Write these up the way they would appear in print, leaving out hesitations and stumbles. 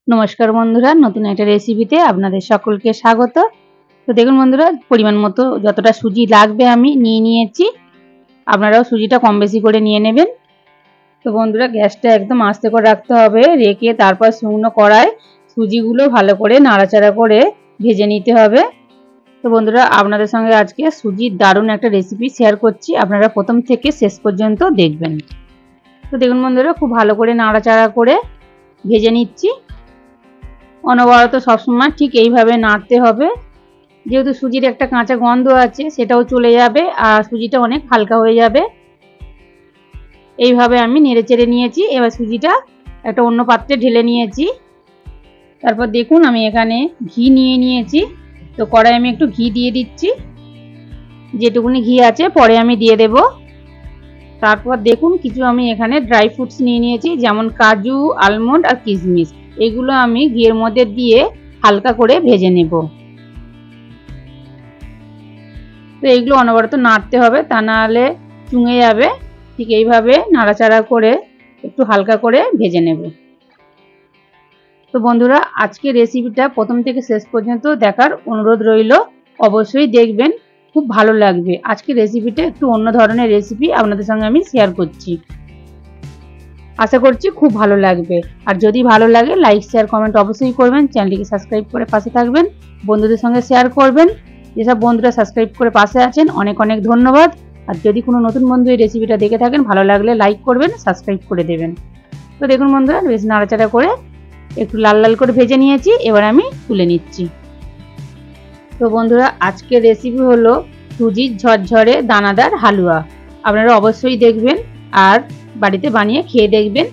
नमस्कार बंधुरा नतून एक रेसिपिते आपनादेर सकलके स्वागत। तो देखुन बंधुरा परिमाण मतो जतटा सुजी लागबे आमी निये नियेछि, आपनाराओ सुजिटा कम बेशी करे निये नेबेन। तो बंधुरा ग्यासटा एकदम आस्ते करे राखते होबे, रेखे तारपर शुकनो कड़ाई सुजिगुलो भालो करे नाड़ाचाड़ा करे भेजे निते होबे। तो बंधुरा आपनादेर संगे आजके सुजिर दारुण एकटा रेसिपि शेयार करछि, आपनारा प्रथम थेके शेष पर्यन्त देखबेन। तो देखुन बंधुरा खूब भालो करे नाड़ाचाड़ा करे भेजे निচ্ছি। अनबरत सब समय ठीक এইভাবে নাড়তে হবে, যেহেতু সুজির একটা কাঁচা গন্ধ আছে সেটাও চলে যাবে আর সুজিটা অনেক হালকা হয়ে যাবে। এইভাবে আমি নেড়েচেড়ে নিয়েছি। এবার সুজিটা একটা অন্য পাত্রে ঢেলে নিয়েছি। তারপর দেখুন আমি এখানে ঘি নিয়ে নিয়েছি। তো কড়াই আমি একটু ঘি দিয়ে দিচ্ছি, যেটুকুনি ঘি আছে পরে আমি দিয়ে দেব। তারপর দেখুন কিছু আমি এখানে ড্রাই ফ্রুটস নিয়ে নিয়েছি, যেমন কাজু, আলমন্ড আর কিশমিশ। এগুলো আমি ঘিয়ের মধ্যে দিয়ে হালকা করে ভেজে নেব। তো এইগুলো অনবরত নাড়তে হবে, তা নাহলে চুঙে যাবে। ঠিক এইভাবে নাড়াচাড়া করে একটু হালকা করে ভেজে নেব। তো বন্ধুরা আজকে রেসিপিটা প্রথম থেকে শেষ পর্যন্ত দেখার অনুরোধ রইল, অবশ্যই দেখবেন, খুব ভালো লাগবে। আজকে রেসিপিটা একটু অন্য ধরনের রেসিপি আপনাদের সঙ্গে আমি শেয়ার করছি, আশা করছি খুব ভালো লাগবে। আর যদি ভালো লাগে লাইক শেয়ার কমেন্ট অবশ্যই করবেন, চ্যানেলটিকে সাবস্ক্রাইব করে পাশে থাকবেন, বন্ধুদের সঙ্গে শেয়ার করবেন। যেসব বন্ধুরা সাবস্ক্রাইব করে পাশে আছেন অনেক অনেক ধন্যবাদ। আর যদি কোনো নতুন বন্ধু এই রেসিপিটা দেখে থাকেন, ভালো লাগলে লাইক করবেন, সাবস্ক্রাইব করে দেবেন। তো দেখুন বন্ধুরা বেশ নাড়াচাড়া করে একটু লাল লাল করে ভেজে নিয়েছি, এবার আমি তুলে নিচ্ছি। তো বন্ধুরা আজকের রেসিপি হলো সুজির ঝরঝরে দানাদার হালুয়া। আপনারা অবশ্যই দেখবেন আর বাড়িতে বানিয়ে খেয়ে দেখবেন।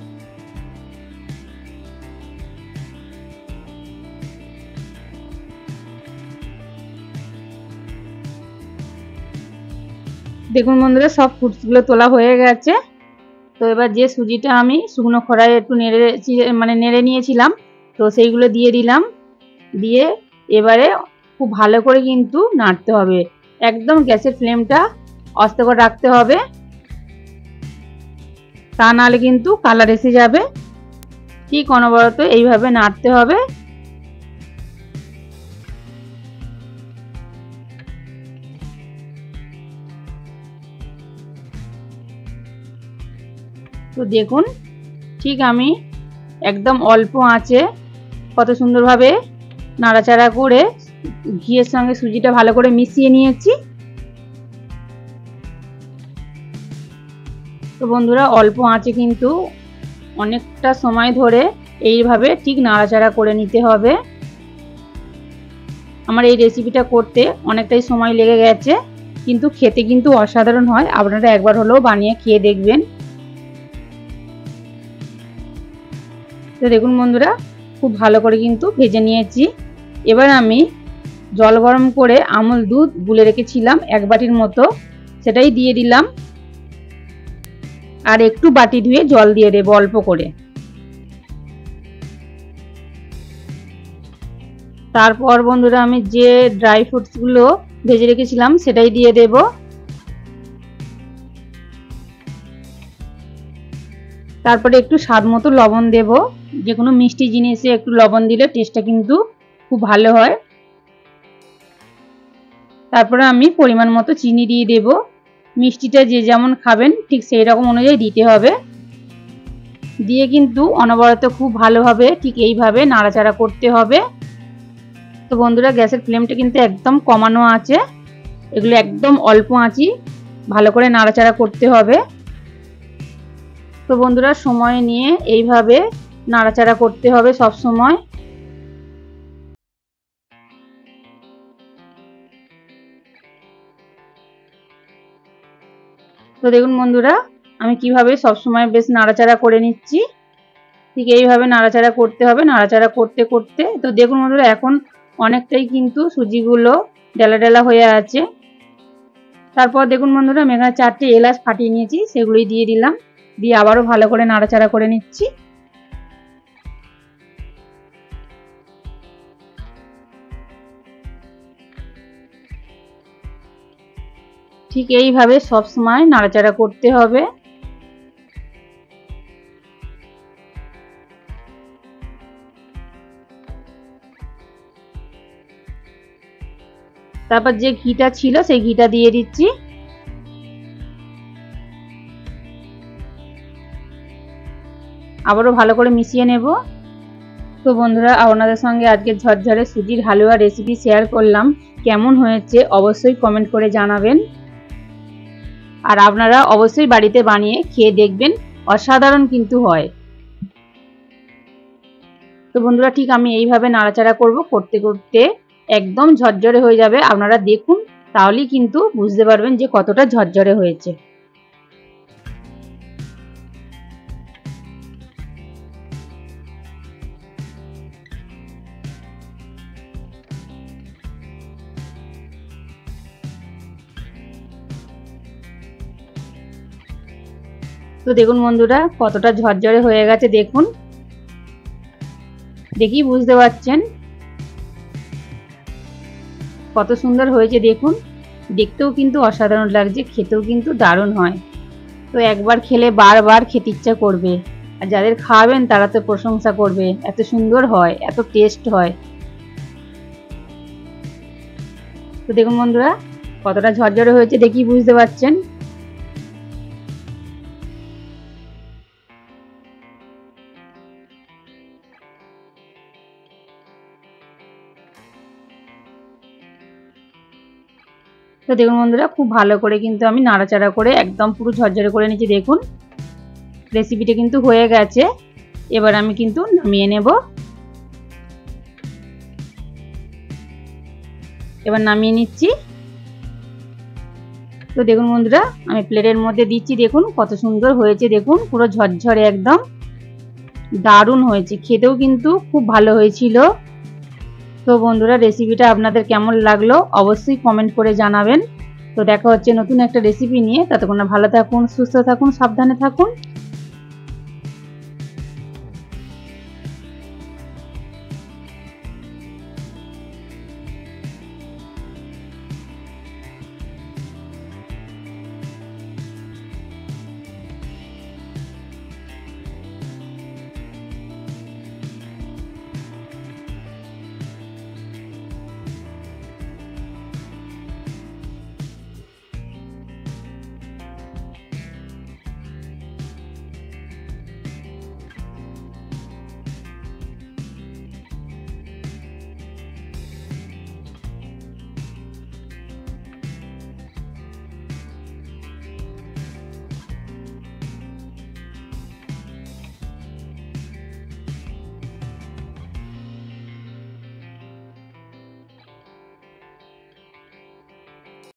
দেখুন বন্ধুরা সব ফ্রুটসগুলো তোলা হয়ে গেছে। তো এবার যে সুজিটা আমি শুকনো খড়ায় একটু নেড়ে নিয়েছিলাম, তো সেইগুলো দিয়ে দিলাম। দিয়ে এবারে খুব ভালো করে কিন্তু নাড়তে হবে, একদম গ্যাসের ফ্লেমটা আস্তে করে রাখতে হবে, তা নাহলে কিন্তু কালার এসে যাবে। ঠিক অনবরত এইভাবে নাড়তে হবে। তো দেখুন ঠিক আমি একদম অল্প আঁচে কত সুন্দরভাবে নাড়াচাড়া করে ঘিয়ের সঙ্গে সুজিটা ভালো করে মিশিয়ে নিয়েছি। তো বন্ধুরা অল্প আঁচে কিন্তু অনেকটা সময় ধরে এইভাবে ঠিক নাড়াচাড়া করে নিতে হবে। আমার এই রেসিপিটা করতে অনেকটাই সময় লেগে গেছে, কিন্তু খেতে কিন্তু অসাধারণ হয়। আপনারা একবার হলেও বানিয়ে খেয়ে দেখবেন। তো দেখুন বন্ধুরা খুব ভালো করে কিন্তু ভেজে নিয়েছি। এবার আমি জল গরম করে আমুল দুধ গুলে রেখেছিলাম 1 বাটির মতো, সেটাই দিয়ে দিলাম। আর একটু বাটি ধুয়ে জল দিয়ে দেব অল্প করে। তারপর বন্ধুরা আমি যে ড্রাই ফ্রুটসগুলো ভেজে রেখেছিলাম সেটাই দিয়ে দেব। তারপরে একটু স্বাদ মতো লবণ দেব। যে কোনো মিষ্টি জিনিসে একটু লবণ দিলে টেস্টটা কিন্তু খুব ভালো হয়। তারপরে আমি পরিমাণ মতো চিনি দিয়ে দেব। মিষ্টিটা যে যেমন খাবেন ঠিক সেই রকম অনুযায়ী দিতে হবে। দিয়ে কিন্তু অনবরত খুব ভালোভাবে ঠিক এইভাবে নাড়াচাড়া করতে হবে। তো বন্ধুরা গ্যাসের ফ্লেমটা কিন্তু একদম কমানো আছে, এগুলো একদম অল্প আঁচই ভালো করে নাড়াচাড়া করতে হবে। তো বন্ধুরা সময় নিয়ে এইভাবে নাড়াচাড়া করতে হবে সব সময়। তো দেখুন বন্ধুরা আমি কিভাবে সব সময় বেশ নাড়াচাড়া করে নিচ্ছি। ঠিক এইভাবে নাড়াচাড়া করতে হবে, নাড়াচাড়া করতে করতে। তো দেখুন বন্ধুরা এখন অনেকটাই কিন্তু সুজিগুলো ডেলা ডেলা হয়ে আছে। তারপর দেখুন বন্ধুরা আমি এখানে 4টে এলাচ ফাটিয়ে নিয়েছি, সেগুলোই দিয়ে দিলাম। দিয়ে আবারও ভালো করে নাড়াচাড়া করে নিচ্ছি। ঠিক এইভাবে সব সময় নাড়াচাড়া করতে হবে। তারপর যে ঘিটা ছিল সেই ঘিটা দিয়ে দিচ্ছি। আবারও ভালো করে মিশিয়ে নেব। তো বন্ধুরা, আপনাদের সঙ্গে আজকে ঝরঝরে সুজির হালুয়া রেসিপি শেয়ার করলাম। কেমন হয়েছে অবশ্যই কমেন্ট করে জানাবেন। আর আপনারা অবশ্যই বাড়িতে বানিয়ে খেয়ে দেখবেন, অসাধারণ কিন্তু হয়। তো বন্ধুরা, ঠিক আমি এইভাবে নাড়াচাড়া করব, করতে করতে একদম ঝরঝরে হয়ে যাবে। আপনারা দেখুন, তাহলেই কিন্তু বুঝতে পারবেন যে কতটা ঝরঝরে হয়েছে। তো দেখুন বন্ধুরা, কতটা ঝরঝরে হয়ে গেছে দেখুন, দেখি বুঝতে পারছেন কত সুন্দর হয়েছে। দেখুন, দেখতেও কিন্তু অসাধারণ লাগছে, খেতেও কিন্তু দারুণ হয়। তো একবার খেলে বারবার খেতে ইচ্ছা করবে, আর যাদের খাওয়াবেন তারা তো প্রশংসা করবে, এত সুন্দর হয়, এত টেস্ট হয়। তো দেখুন বন্ধুরা, কতটা ঝরঝরে হয়েছে দেখি বুঝতে পারছেন। তো দেখুন বন্ধুরা, খুব ভালো করে কিন্তু আমি নাড়াচাড়া করে একদম পুরো ঝরঝরে করে নিচ্ছি। দেখুন রেসিপিটা কিন্তু হয়ে গেছে। এবার আমি কিন্তু নামিয়ে নেব। এবার নামিয়ে নিচ্ছি। তো দেখুন বন্ধুরা, আমি প্লেটের মধ্যে দিচ্ছি। দেখুন কত সুন্দর হয়েছে, দেখুন পুরো ঝরঝরে একদম দারুণ হয়েছে, খেতেও কিন্তু খুব ভালো হয়েছিল। তো বন্ধুরা, রেসিপিটা আপনাদের কেমন লাগলো অবশ্যই কমেন্ট করে জানাবেন। তো দেখা হচ্ছে নতুন একটা রেসিপি নিয়ে। ততক্ষণ ভালো থাকুন, সুস্থ থাকুন, সাবধানে থাকুন।